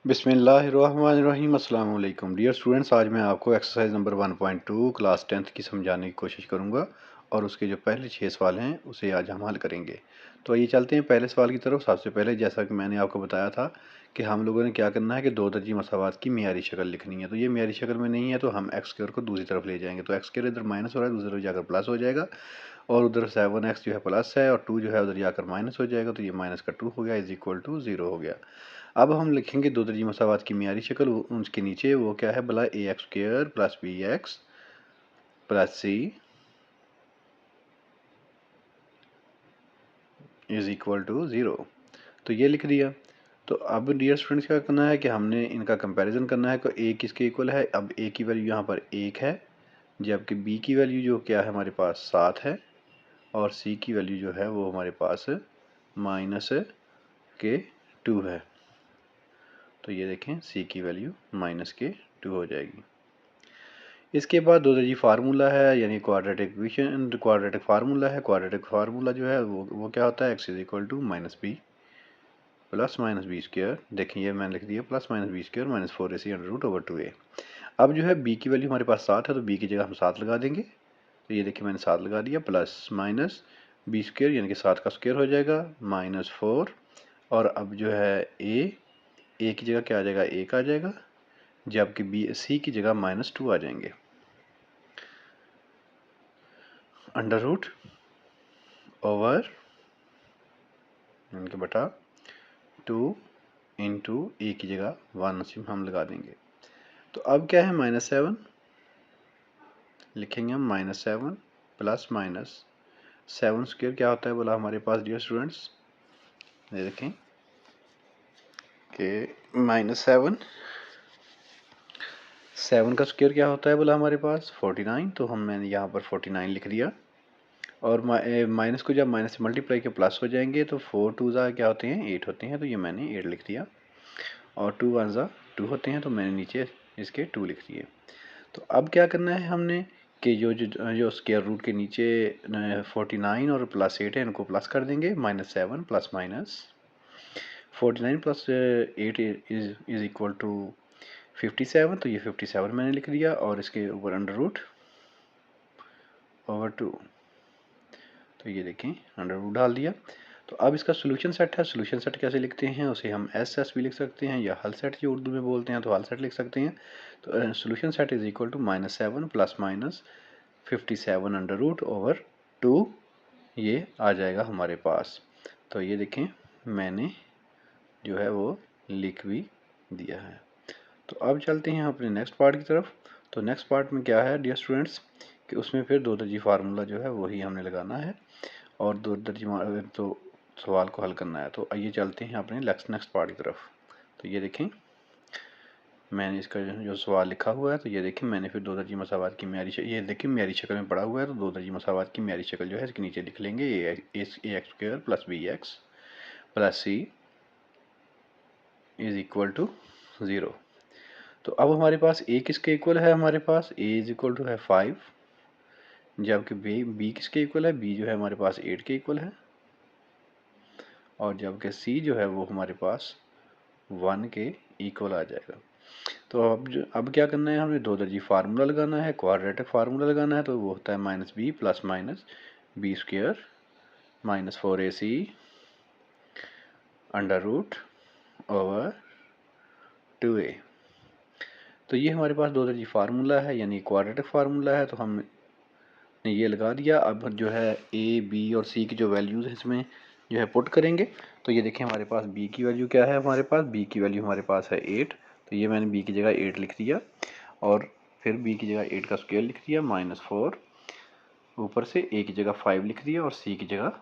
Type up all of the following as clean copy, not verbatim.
बिस्मिल्लाहिर्रहमानिर्रहीम। अस्सलाम वालेकुम डियर स्टूडेंट्स, आज मैं आपको एक्सरसाइज नंबर 1.2 क्लास 10th की समझाने की कोशिश करूंगा और उसके जो पहले 6 सवाल हैं उसे आज हम हल करेंगे। तो आइए चलते हैं पहले सवाल की तरफ। सबसे पहले जैसा कि मैंने आपको बताया था कि हम लोगों ने क्या करना है कि दो दर्जी मसावात की मियारी शक्ल लिखनी है। तो ये मियारी शक्ल में नहीं है तो हम एक्स स्क्वायर को दूसरी तरफ ले जाएंगे। तो एक्स स्क्वायर इधर माइनस हो रहा है, दूसरी तरफ जाकर प्लस हो जाएगा और उधर 7x जो है प्लस है और 2 जो है उधर जाकर माइनस हो जाएगा। तो ये माइनस का 2 हो गया इज इक्वल टू 0 हो गया। अब हम लिखेंगे दो दर्जी मसावात की मियारी शक्ल। उसके नीचे वो क्या है भला, A X square plus B X plus C is equal to 0। तो ये लिख दिया। तो अब डियर स्टूडेंट्स क्या करना है कि हमने इनका कंपैरिजन करना है कि ए किसके इक्वल है। अब ए की वैल्यू यहाँ पर 1 है, जबकि बी की वैल्यू जो क्या है हमारे पास 7 है और सी की वैल्यू जो है वो हमारे पास माइनस के 2 है। तो ये देखें सी की वैल्यू माइनस के 2 हो जाएगी। इसके बाद दो दर्जी फार्मूला है, यानी क्वाड्रेटिक इक्वेशन, क्वाड्रेटिक फार्मूला है। क्वाड्रेटिक फार्मूला जो है वो क्या होता है, x is equal to minus b plus minus b square. देखिए ये मैंने लिख दिया plus minus b square minus 4ac under root over 2a। अब जो है बी की वैल्यू हमारे पास 7 है तो बी की जगह हम 7 लगा देंगे। तो ये देखिए मैंने 7 लगा दिया प्लस माइनस बी स्क्र यानी कि 7 का स्क्र हो जाएगा माइनस 4। और अब जो है ए की जगह क्या आ जाएगा, 1 आ जाएगा, जबकि बी सी की जगह माइनस 2 आ जाएंगे अंडर रूट ओवर इनके बटा 2 इंटू ए की जगह 1 हम लगा देंगे। तो अब क्या है -7 लिखेंगे हम, -7 प्लस माइनस 7 स्क्वायर क्या होता है बोला हमारे पास डियर स्टूडेंट्स, ये देखें कि -7 का स्क्वायर क्या होता है बोला हमारे पास 49। तो मैंने यहाँ पर 49 लिख दिया और माइनस को जब माइनस से मल्टीप्लाई के प्लस हो जाएंगे तो 4 2 ज़ा क्या होते हैं 8 होते हैं। तो ये मैंने 8 लिख दिया और 2 1 ज़ा 2 होते हैं तो मैंने नीचे इसके 2 लिख दिए। तो अब क्या करना है हमने कि जो स्क्वायर रूट के नीचे 49 और प्लस 8 है इनको प्लस कर देंगे। -7 plus minus 49 plus 8 is equal to 57। तो ये 57 मैंने लिख दिया और इसके ऊपर अंडर रूट ओवर 2। तो ये देखें अंडर रूट डाल दिया। तो अब इसका सोल्यूशन सेट है। सोल्यूशन सेट कैसे लिखते हैं, उसे हम एस भी लिख सकते हैं या हल सेट जो उर्दू में बोलते हैं तो हल सेट लिख सकते हैं। तो solution set is equal to -7 plus minus 57 under root over 2 ये आ जाएगा हमारे पास। तो ये देखें मैंने जो है वो लिख भी दिया है। तो अब चलते हैं अपने नेक्स्ट पार्ट की तरफ। तो नेक्स्ट पार्ट में क्या है डियर स्टूडेंट्स कि उसमें फिर दो दर्जी फार्मूला जो है वही हमने लगाना है और दो दर्जी तो सवाल को हल करना है। तो आइए चलते हैं अपने नेक्स्ट पार्ट की तरफ। तो ये देखें मैंने इसका जो सवाल लिखा हुआ है, तो ये देखें मैंने फिर दो दर्जी मसावात की म्यारी ये देखिए म्यारी शक्ल में पड़ा हुआ है। तो दो दर्जी मसावात की म्यारी शक्ल जो है इसके नीचे लिख लेंगे, A X square plus B X plus C is equal to 0। तो अब हमारे पास ए किसके इक्वल है, हमारे पास ए इज इक्वल टू है 5, जबकि बी किसके इक्वल है, बी जो है हमारे पास 8 के इक्वल है और जबकि सी जो है वो हमारे पास 1 के इक्वल आ जाएगा। तो अब क्या करना है, हमें दो दर्जी फार्मूला लगाना है, क्वाड्रेटिक फार्मूला लगाना है। तो वो होता है minus b plus minus b square minus 4ac under root over 2a। तो ये हमारे पास दो दर्जी फार्मूला है यानी क्वाड्रेटिक फार्मूला है। तो हमने ये लगा दिया। अब जो है ए बी और सी की जो वैल्यूज़ है इसमें जो है पुट करेंगे। तो ये देखें हमारे पास बी की वैल्यू क्या है, हमारे पास बी की वैल्यू हमारे पास है 8। तो ये मैंने बी की जगह 8 लिख दिया और फिर बी की जगह 8 का स्क्वायर लिख दिया -4, ऊपर से ए की जगह 5 लिख दिया और सी की जगह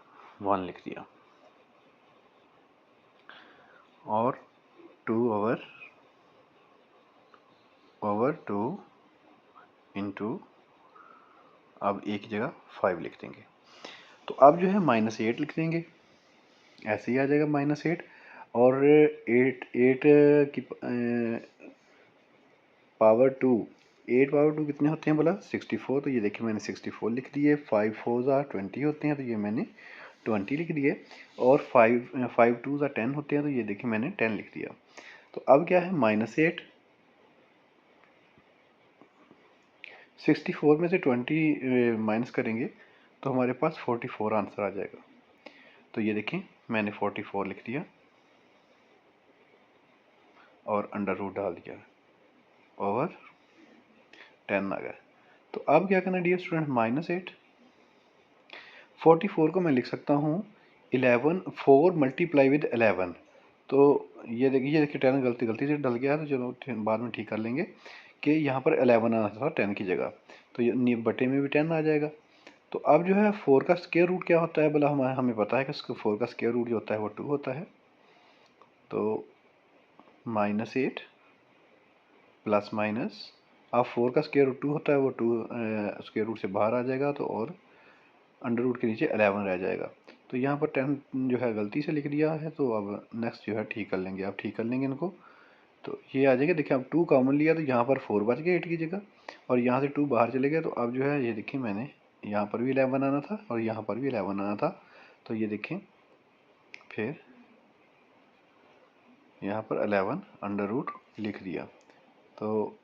1 लिख दिया और 2 ओवर 2 इंटू अब ए की जगह 5 लिख देंगे। तो अब जो है -8 लिख देंगे, ऐसे ही आ जाएगा -8 और 8 की पावर 2, 8 पावर 2 कितने होते हैं बोला 64। तो ये देखिए मैंने 64 लिख दिए। 5 4 ज़ा 20 होते हैं तो ये मैंने 20 लिख दिए और 5 2 ज़ा 10 होते हैं तो ये देखिए मैंने 10 लिख दिया। तो अब क्या है -8, 64 में से 20 माइनस करेंगे तो हमारे पास 44 आंसर आ जाएगा। तो ये देखें मैंने 44 लिख दिया और अंडर रूट डाल दिया ओवर 10 आ गया। तो अब क्या करना डियर स्टूडेंट, -8, 44 को मैं लिख सकता हूँ 11, 4 मल्टीप्लाई विद 11। तो ये देखिए 10 गलती से डल गया, तो चलो बाद में ठीक कर लेंगे कि यहाँ पर 11 आना था 10 की जगह, तो ये बटे में भी 10 आ जाएगा। तो अब जो है 4 का स्क्वायर रूट क्या होता है, बोला हमें पता है कि 4 का स्क्वायर रूट जो होता है वो 2 होता है। तो -8 प्लस माइनस, अब 4 का स्क्वायर रूट 2 होता है, वो 2 स्क्वायर रूट से बाहर आ जाएगा, तो और अंडर रूट के नीचे 11 रह जाएगा। तो यहाँ पर 10 जो है गलती से लिख दिया है, तो अब नेक्स्ट जो है ठीक कर लेंगे, अब ठीक कर लेंगे इनको। तो ये आ जाएगा, देखिए अब 2 कॉमन लिया तो यहाँ पर 4 बच गया 8 की जगह, और यहाँ से 2 बाहर चले गए, तो अब जो है ये देखिए मैंने यहाँ पर भी 11 आना था और यहाँ पर भी 11 आना था। तो ये देखें फिर यहाँ पर 11 अंडर रूट लिख दिया। तो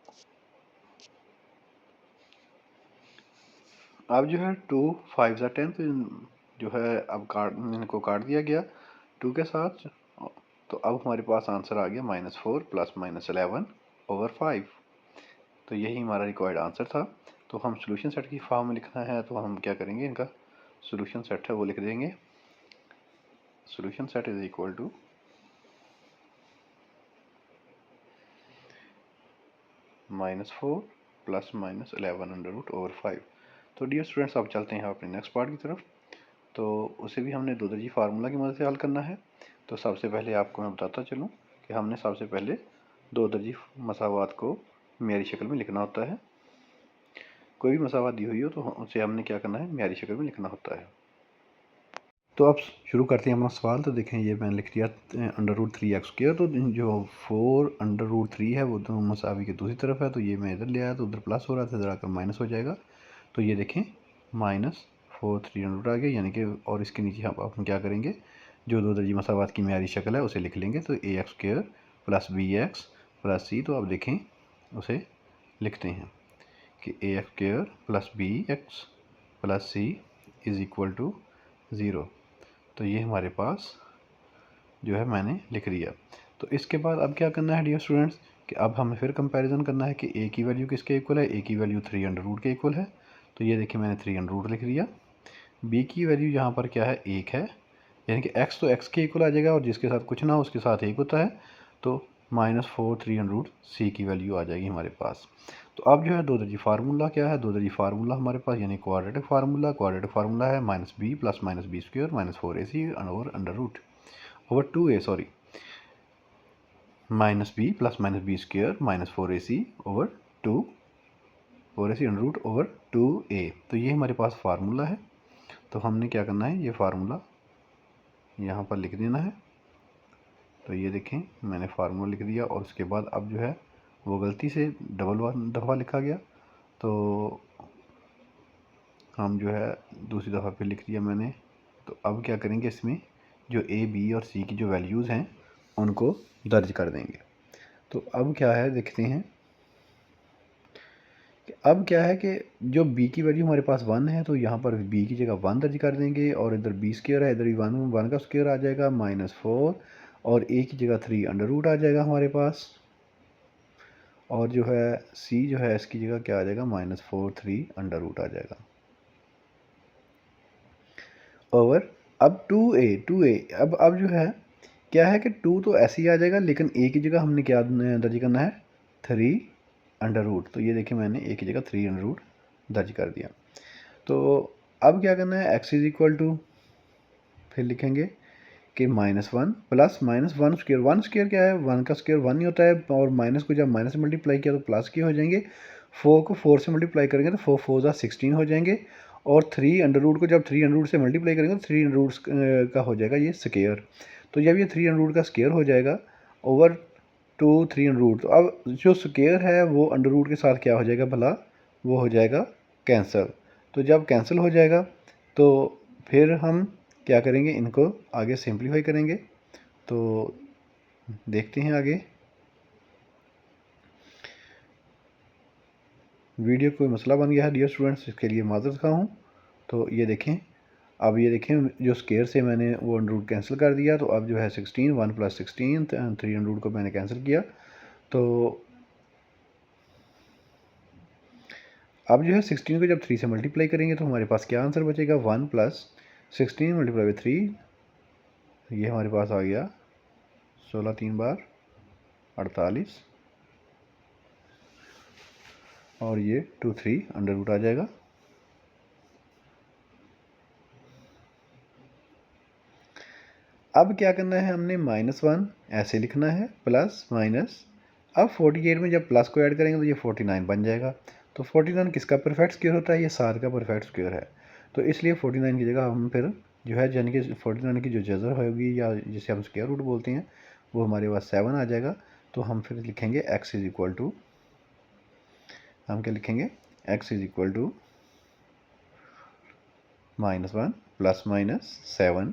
अब जो है 2 5 ज़ा 10, तो जो है अब इनको काट दिया गया 2 के साथ। तो अब हमारे पास आंसर आ गया -4 प्लस -11 ओवर 5। तो यही हमारा रिक्वायर्ड आंसर था। तो हम सोल्यूशन सेट की फॉर्म में लिखना है, तो हम क्या करेंगे, इनका सोल्यूशन सेट है वो लिख देंगे। Solution set is equal to -4 plus -11 under root over 5। तो डियर स्टूडेंट्स अब चलते हैं अपने नेक्स्ट पार्ट की तरफ। तो उसे भी हमने दो दर्जी फार्मूला की मदद से हल करना है। तो सबसे पहले आपको मैं बताता चलूँ कि हमने सबसे पहले दो दर्जी मसावात को म्यारी शक्ल में लिखना होता है। कोई भी मसावात दी हुई हो तो उसे हमने क्या करना है, म्यारी शक्ल में लिखना होता है। तो अब शुरू करते हैं अपना सवाल। तो देखें ये मैंने लिख दिया अंडर रूट 3x²। तो जो 4 अंडर रूट 3 है वो तो मसावी की दूसरी तरफ है, तो ये मैं इधर ले आया तो उधर प्लस हो रहा था, इधर आकर माइनस हो जाएगा। तो ये देखें -4 3 अंडर रूट आ गया, यानी कि और इसके नीचे हम क्या करेंगे, जो दो दर्जी मसावात की म्यारी शक्ल है उसे लिख लेंगे। तो ax² plus bx plus c। तो अब देखें उसे लिखते हैं कि ax² plus bx plus c is equal to 0। तो ये हमारे पास जो है मैंने लिख दिया। तो इसके बाद अब क्या करना है डियर स्टूडेंट्स, कि अब हमें फिर कंपैरिजन करना है कि a की वैल्यू किसके इक्वल है। a की वैल्यू 3 अंडर रूट के इक्वल है, तो ये देखिए मैंने 3 अंडर रूट लिख दिया। b की वैल्यू यहाँ पर क्या है, 1 है, यानी कि x तो x के इक्वल आ जाएगा, और जिसके साथ कुछ ना हो उसके साथ 1 होता है। तो -4 3 अंडर रूट c की वैल्यू आ जाएगी हमारे पास। तो अब जो है दो दर्जी फार्मूला क्या है, दो दर्जी फार्मूला हमारे पास यानी क्वाड्रेटिक फार्मूला है -b प्लस -b² -4ac और under root over 2a, sorry -b plus -b² -4ac over 4ac under root over 2a। तो ये हमारे पास फार्मूला है। तो हमने क्या करना है, ये फार्मूला यहाँ पर लिख देना है। तो ये देखें मैंने फार्मूला लिख दिया, और उसके बाद अब जो है वो गलती से डबल दफ़ा लिखा गया, तो हम जो है दूसरी दफ़ा फिर लिख दिया मैंने। तो अब क्या करेंगे, इसमें जो a, b और c की जो वैल्यूज़ हैं उनको दर्ज कर देंगे। तो अब क्या है देखते हैं कि अब क्या है कि जो b की वैल्यू हमारे पास 1 है, तो यहाँ पर b की जगह 1 दर्ज कर देंगे, और इधर b² है, इधर भी 1 का स्क्वायर आ जाएगा -4, और a की जगह 3 अंडर रूट आ जाएगा हमारे पास, और जो है c जो है इसकी जगह क्या आ जाएगा, -4 3 अंडर रूट आ जाएगा ओवर। अब 2a अब जो है क्या है कि 2 तो ऐसे ही आ जाएगा, लेकिन a की जगह हमने क्या दर्ज करना है, 3 अंडर रूट। तो ये देखिए मैंने a की जगह 3 अंडर रूट दर्ज कर दिया। तो अब क्या करना है, x इज इक्वल टू फिर लिखेंगे कि -1 प्लस -1²। 1² क्या है, 1 का स्क्वायर 1 ही होता है, और माइनस को जब माइनस से मल्टीप्लाई किया तो प्लस के हो जाएंगे। 4 को 4 से मल्टीप्लाई करेंगे तो 4 4 ज़ा 16 हो जाएंगे, और 3 अंडर रूट को जब 3 अंडर रूट से मल्टीप्लाई करेंगे तो 3 अंडर रूट का हो जाएगा ये स्क्वायर। तो जब ये 3 अंडर रूट का स्क्वायर हो जाएगा ओवर 2 3 अंडर रूट, तो अब जो स्क्वायर है वो अंडर रूट के साथ क्या हो जाएगा भला, वो हो जाएगा कैंसिल। तो जब कैंसिल हो जाएगा तो फिर हम क्या करेंगे, इनको आगे सिंप्लीफाई करेंगे। तो देखते हैं आगे। वीडियो कोई मसला बन गया है डियर स्टूडेंट्स, इसके लिए माज़रत खा हूँ। तो ये देखें, अब ये देखें जो स्केयर से मैंने वो अंडर रूट कैंसिल कर दिया, तो अब जो है 16 1 + 16 3 अंडर रूट को मैंने कैंसिल किया। तो अब जो है 16 को जब 3 से मल्टीप्लाई करेंगे तो हमारे पास क्या आंसर बचेगा, 1 + 16 × 3, ये हमारे पास आ गया 16 3 बार 48, और ये 2 3 अंडर रूट आ जाएगा। अब क्या करना है, हमने -1 ऐसे लिखना है, प्लस माइनस, अब 48 में जब प्लस को ऐड करेंगे तो ये 49 बन जाएगा। तो 49 किसका परफेक्ट स्क्वायर होता है, ये 7 का परफेक्ट स्क्वायर है। तो इसलिए 49 की जगह हम फिर जो है, यानी कि 49 की जो जज़र होगी या जिसे हम स्क्वायर रूट बोलते हैं, वो हमारे पास 7 आ जाएगा। तो हम फिर लिखेंगे x इज़ इक्वल टू, हम क्या लिखेंगे, x is equal to -1 + -7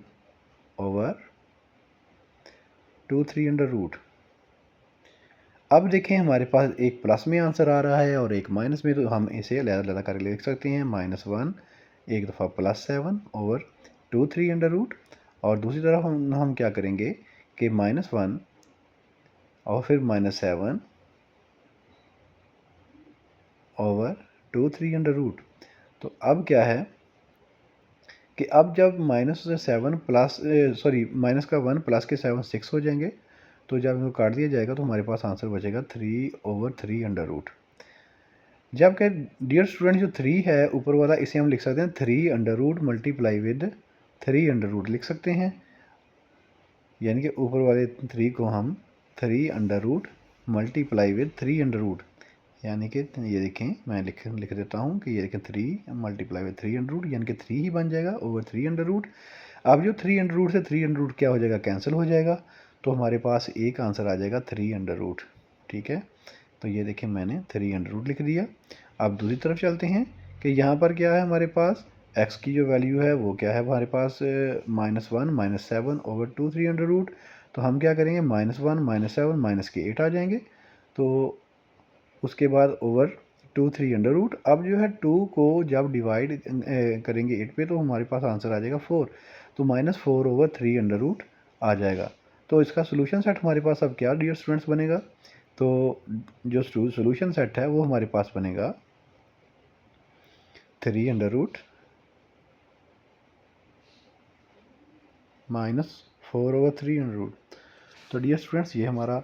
over 2 3 under root. अब देखें हमारे पास एक प्लस में आंसर आ रहा है और एक माइनस में, तो हम इसे अलग-अलग करके लिख सकते हैं। -1 एक दफ़ा +7 ओवर 2 3 अंडर रूट, और दूसरी तरफ हम क्या करेंगे कि -1 और फिर -7 ओवर 2 3 अंडर रूट। तो अब क्या है कि अब जब -7 प्लस सॉरी माइनस का 1 प्लस के 7 6 हो जाएंगे, तो जब इनको काट दिया जाएगा तो हमारे पास आंसर बचेगा 3/3 अंडर रूट। जबकि डियर स्टूडेंट जो 3 है ऊपर वाला, इसे हम लिख सकते हैं 3 under root multiply with 3 under root लिख सकते हैं, यानी कि ऊपर वाले 3 को हम 3 under root multiply with 3 under root, यानी कि ये देखें मैं लिख देता हूँ कि ये देखें 3 मल्टीप्लाई विद 3 अंडर रूट, यानी कि 3 ही बन जाएगा ओवर 3 अंडर रूट। अब जो 3 अंडर रूट से 3 अंडर रूट क्या हो जाएगा, कैंसिल हो जाएगा। तो हमारे पास एक आंसर आ जाएगा 3 अंडर रूट। ठीक है, तो ये देखें मैंने 3 अंडर रूट लिख दिया। अब दूसरी तरफ चलते हैं कि यहाँ पर क्या है हमारे पास, x की जो वैल्यू है वो क्या है हमारे पास, -1 -7 ओवर 2 3 अंडर रूट। तो हम क्या करेंगे, -1 -7 -8 आ जाएंगे। तो उसके बाद ओवर 2 3 अंडर रूट। अब जो है 2 को जब डिवाइड करेंगे 8 पे, तो हमारे पास आंसर आ जाएगा 4। तो -4 ओवर 3 अंडर रूट आ जाएगा। तो इसका सोल्यूशन सेट हमारे पास अब क्या डियर स्टूडेंट्स बनेगा, तो जो सोल्यूशन सेट है वो हमारे पास बनेगा 3 under root -4 over 3 under root. तो डियर स्टूडेंट्स ये हमारा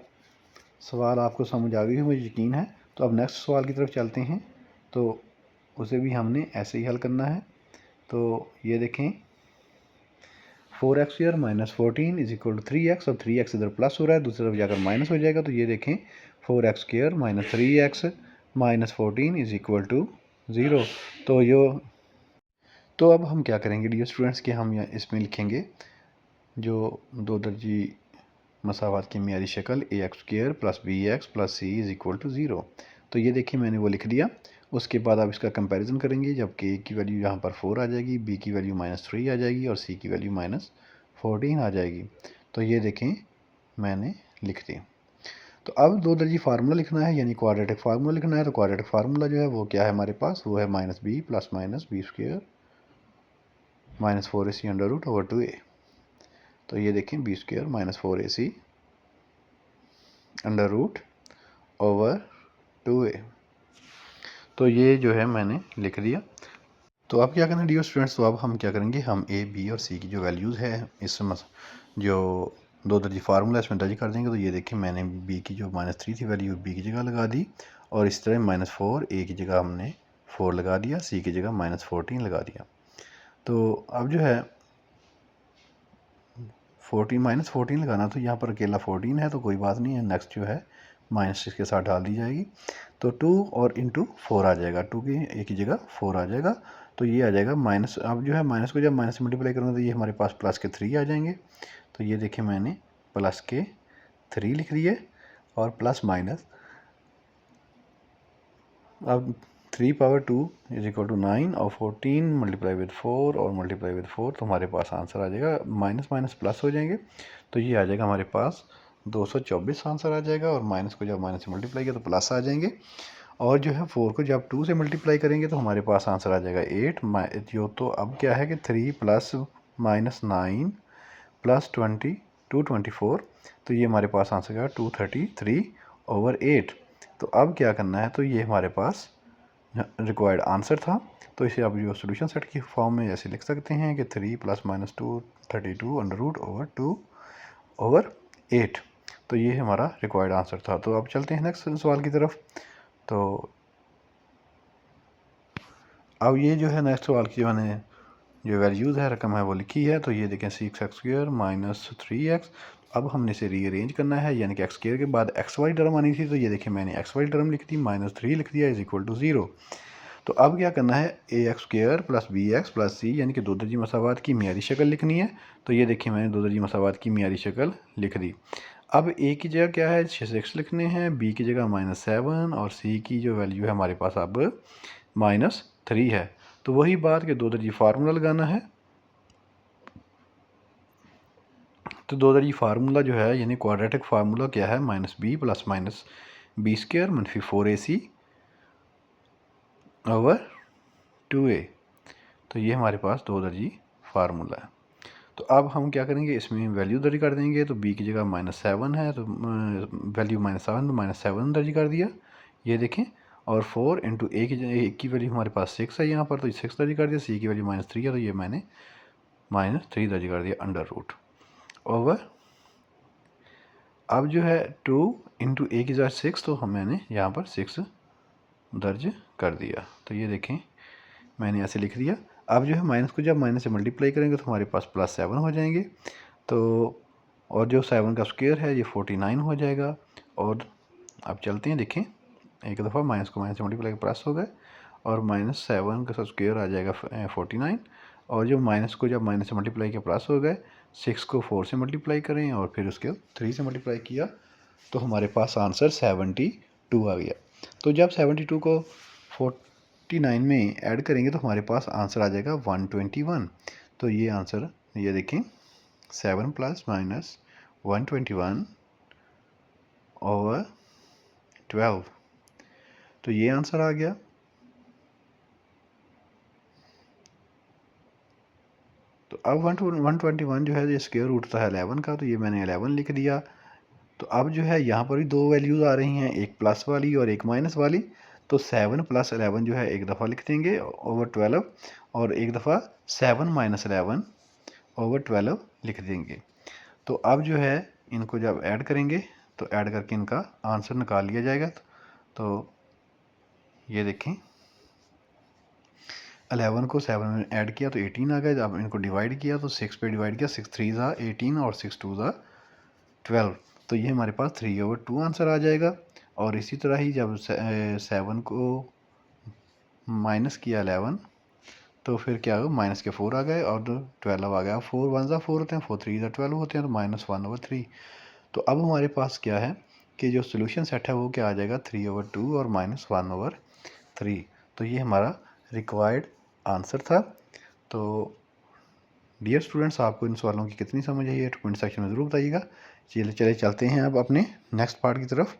सवाल आपको समझ आ गई है, मुझे यकीन है। तो अब नेक्स्ट सवाल की तरफ चलते हैं, तो उसे भी हमने ऐसे ही हल करना है। तो ये देखें 4x² -14 is equal to 3x, और 3x इधर प्लस हो रहा है, दूसरी तरफ जाकर माइनस हो जाएगा। तो ये देखें 4x² -3x -14 is equal to 0। तो अब हम क्या करेंगे डियर स्टूडेंट्स कि हम इसमें लिखेंगे जो दो दर्जी मसावात की मियारी शक्ल ax² + bx + c is equal to 0। तो ये देखिए मैंने वो लिख दिया। उसके बाद आप इसका कंपैरिजन करेंगे, जब k की वैल्यू यहाँ पर 4 आ जाएगी, b की वैल्यू -3 आ जाएगी और c की वैल्यू -14 आ जाएगी। तो ये देखें मैंने लिख दी। तो अब दो दर्जी फार्मूला लिखना है, यानी क्वाड्रेटिक फार्मूला लिखना है। तो क्वाड्रेटिक फार्मूला जो है वो क्या है हमारे पास, वो है -b + -b² -4ac under root over 2a। तो ये देखें b² -4ac under root over 2a। तो ये जो है मैंने लिख दिया। तो अब क्या करना है डियर स्टूडेंट्स, तो अब हम क्या करेंगे, हम a b और c की जो वैल्यूज़ है इस जो दो दर्जी फार्मूला इसमें दर्ज कर देंगे। तो ये देखिए मैंने b की जो -3 थी वैल्यू b की जगह लगा दी, और इस तरह -4 a की जगह हमने 4 लगा दिया, c की जगह -14 लगा दिया। तो अब जो है 14 लगाना, तो यहाँ पर अकेला 14 है तो कोई बात नहीं है, नेक्स्ट जो है -6 के साथ डाल दी जाएगी। तो 2 और इंटू 4 आ जाएगा, 2 की एक ही जगह 4 आ जाएगा। तो ये आ जाएगा माइनस, अब जो है माइनस को जब माइनस से मल्टीप्लाई करूँगा तो ये हमारे पास प्लस के 3 आ जाएंगे। तो ये देखिए मैंने प्लस के 3 लिख दिए, और प्लस माइनस अब 3/2 इज इक्वल टू 9 और 14 मल्टीप्लाई विद 4 और मल्टीप्लाई विद 4, तो हमारे पास आंसर आ जाएगा माइनस माइनस प्लस हो जाएंगे। तो ये आ जाएगा हमारे पास 224 आंसर आ जाएगा, और माइनस को जब माइनस से मल्टीप्लाई किया तो प्लस आ जाएंगे। और जो है 4 को जब 2 से मल्टीप्लाई करेंगे तो हमारे पास आंसर आ जाएगा 8 जो। तो अब क्या है कि 3 प्लस माइनस 9 प्लस 20 224, तो ये हमारे पास आंसर आएगा 233/8। तो अब क्या करना है, तो ये हमारे पास रिक्वायर्ड आंसर था। तो इसे आप जो सोल्यूशन सेट की फॉर्म में ऐसे लिख सकते हैं कि 3 प्लस माइनस 232/8। तो ये हमारा रिक्वायर्ड आंसर था। तो अब चलते हैं नेक्स्ट सवाल की तरफ। तो अब ये जो है नेक्स्ट सवाल की जो मैंने जो वैल्यूज़ है, रकम है, वो लिखी है। तो ये देखें 6x² माइनस 3x। अब हमने इसे रीअरेंज करना है, यानी कि एक्स स्क्वायर के बाद एक्स वाई टर्म आनी थी। तो ये देखें मैंने एक्स वाई टर्म लिख दी, -3 लिख दिया, =0। तो अब क्या करना है, ax² plus bx plus c, यानी कि दो दर्जी मसावात की मियारी शक्ल लिखनी है। तो ये देखिए मैंने दो दर्जी मसावात की मियारी शक्ल लिख दी। अब a की जगह क्या है 6 लिखने हैं, b की जगह -7 और c की जो वैल्यू है हमारे पास अब -3 है। तो वही बात कि दो दर्जी फार्मूला लगाना है। तो दो दर्जी फार्मूला जो है यानी क्वाड्रेटिक फार्मूला क्या है, -b प्लस -b² मनफी 4ac ओवर 2a। तो ये हमारे पास दो दर्जी फार्मूला है। तो अब हम क्या करेंगे, इसमें वैल्यू दर्ज कर देंगे। तो b की जगह -7 है, तो वैल्यू -7 तो -7 दर्ज कर दिया, ये देखें। और 4 इंटू a की वैल्यू हमारे पास 6 है यहाँ पर, तो 6 दर्ज कर दिया। c की वैल्यू -3 है, तो ये मैंने -3 दर्ज कर दिया अंडर रूट ओवर। अब जो है 2 इंटू a की जगह 6, तो मैंने यहाँ पर 6 दर्ज कर दिया। तो ये देखें मैंने ऐसे लिख दिया। अब जो है माइनस को जब माइनस से मल्टीप्लाई करेंगे तो हमारे पास +7 हो जाएंगे। तो और जो 7 का स्क्वायर है ये 49 हो जाएगा। और अब चलते हैं, देखें एक दफ़ा माइनस को माइनस से मल्टीप्लाई प्लस हो गए, और -7 का स्क्वायर आ जाएगा 49। और जो माइनस को जब माइनस से मल्टीप्लाई किया प्लस हो गए, 6 को 4 से मल्टीप्लाई करें और फिर उसके 3 से मल्टीप्लाई किया, तो हमारे पास आंसर 72 आ गया। तो जब 72 को 49 में ऐड करेंगे तो हमारे पास आंसर आ जाएगा 121। तो ये आंसर ये देखें 7 प्लस माइनस 121 ओवर 12। तो ये आंसर आ गया। तो अब 121 जो है ये स्क्वायर रूट था 11 का, तो ये मैंने 11 लिख दिया। तो अब जो है यहाँ पर भी दो वैल्यूज़ आ रही हैं, एक प्लस वाली और एक माइनस वाली। तो 7 प्लस 11 जो है एक दफ़ा लिख देंगे ओवर 12, और एक दफ़ा 7 माइनस 11 ओवर 12 लिख देंगे। तो अब जो है इनको जब ऐड करेंगे तो ऐड करके इनका आंसर निकाल लिया जाएगा। तो ये देखें 11 को 7 में ऐड किया तो 18 आ गया। जब इनको डिवाइड किया तो 6 पे डिवाइड किया, 6 3 ज़ा 18 और 6 2 ज़ा 12। तो ये हमारे पास 3/2 आंसर आ जाएगा। और इसी तरह ही जब 7 को माइनस किया 11, तो फिर क्या होगा, माइनस के 4 आ गए और 12 आ गया। 4 1 ज़ा 4 होते हैं, 4 3 ज़ा 12 होते हैं, तो -1/3। तो अब हमारे पास क्या है कि जो सोल्यूशन सेट है वो क्या आ जाएगा, 3/2 और -1/3। तो ये हमारा रिक्वायर्ड आंसर था। तो डियर स्टूडेंट्स, आपको इन सवालों की कितनी समझ आई है कमेंट सेक्शन में ज़रूर बताइएगा। चले चलते हैं अब अपने नेक्स्ट पार्ट की तरफ।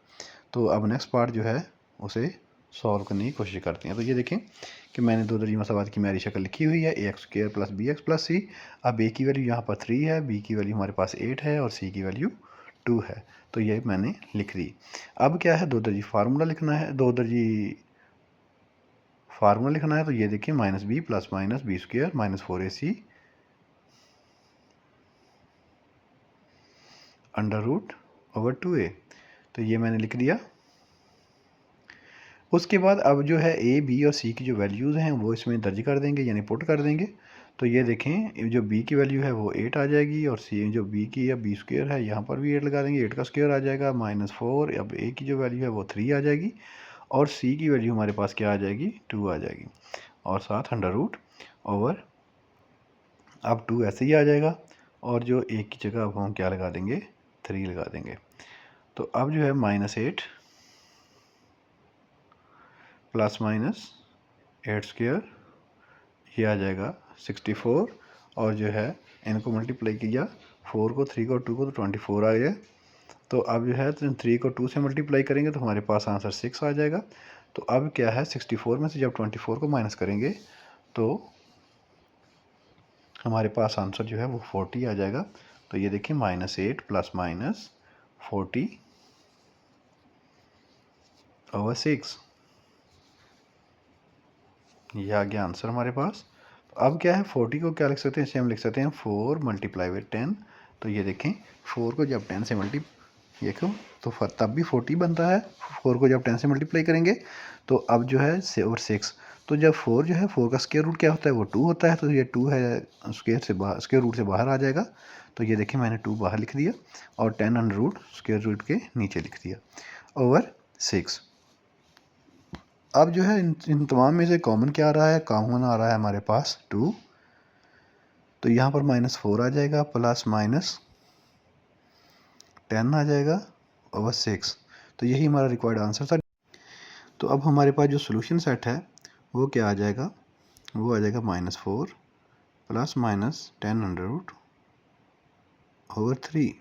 तो अब नेक्स्ट पार्ट जो है उसे सॉल्व करने की कोशिश करते हैं। तो ये देखें कि मैंने दो दर्जी मसावात की म्यारी शक्ल लिखी हुई है, ax² plus bx plus c। अब a की वैल्यू यहाँ पर 3 है, b की वैल्यू हमारे पास 8 है और c की वैल्यू 2 है। तो ये मैंने लिख दी। अब क्या है, दो दर्जी फार्मूला लिखना है, दो दर्जी फार्मूला लिखना है। तो ये देखिए -b plus -b² -4ac √2a। तो ये मैंने लिख दिया। उसके बाद अब जो है a, b और c की जो वैल्यूज़ हैं वो इसमें दर्ज कर देंगे, यानी पुट कर देंगे। तो ये देखें जो b की वैल्यू है वो 8 आ जाएगी, और c जो b की या b² है यहाँ पर भी 8 लगा देंगे, 8 का स्क्वायर आ जाएगा -4। अब a की जो वैल्यू है वो 3 आ जाएगी, और c की वैल्यू हमारे पास क्या आ जाएगी, 2 आ जाएगी, और साथ अंडर रूट ओवर। अब 2 ऐसे ही आ जाएगा, और जो a की जगह अब हम क्या लगा देंगे, 3 लगा देंगे। तो अब जो है -8 प्लस -8² ये आ जाएगा 64, और जो है इनको मल्टीप्लाई किया, 4 को 3 को 2 को, तो 24 आ गया। तो अब जो है 3 को 2 से मल्टीप्लाई करेंगे तो हमारे पास आंसर 6 आ जाएगा। तो अब क्या है 64 में से जब 24 को माइनस करेंगे तो हमारे पास आंसर जो है वो 40 आ जाएगा। तो ये देखिए -8 प्लस माइनस 40/6, ये आ गया आंसर हमारे पास। तो अब क्या है 40 को क्या लिख सकते हैं, इसे हम लिख सकते हैं 4 × 10। तो ये देखें 4 को जब 10 से देखो तो तब भी 40 बनता है। 4 को जब 10 से मल्टीप्लाई करेंगे तो अब जो है और 6, तो जब 4 जो है 4 का स्क्वायर रूट क्या होता है, वो 2 होता है। तो ये 2 है स्क्वायर रूट से बाहर आ जाएगा। तो ये देखिए मैंने 2 बाहर लिख दिया और 10 अंडर रूट स्क्वायर रूट के नीचे लिख दिया ओवर 6। अब जो है इन तमाम में से कॉमन क्या आ रहा है, कॉमन आ रहा है हमारे पास 2। तो यहाँ पर -4 आ जाएगा प्लस -10 आ जाएगा ओवर 6। तो यही हमारा रिक्वायर्ड आंसर था। तो अब हमारे पास जो सोल्यूशन सेट है वो क्या आ जाएगा, वो आ जाएगा -4 plus -10 under root over 3।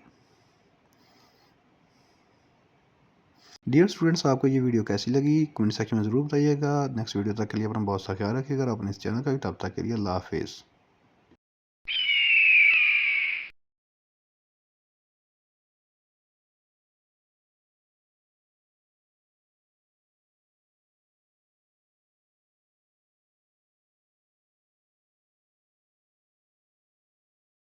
Dear students, आपको ये वीडियो कैसी लगी कमेंट सेक्शन में ज़रूर बताइएगा। नेक्स्ट वीडियो तक के लिए अपना बहुत सा ख्याल रखिएगा। अपने इस चैनल का भी, तब तक के लिए अल्लाह हाफिज़।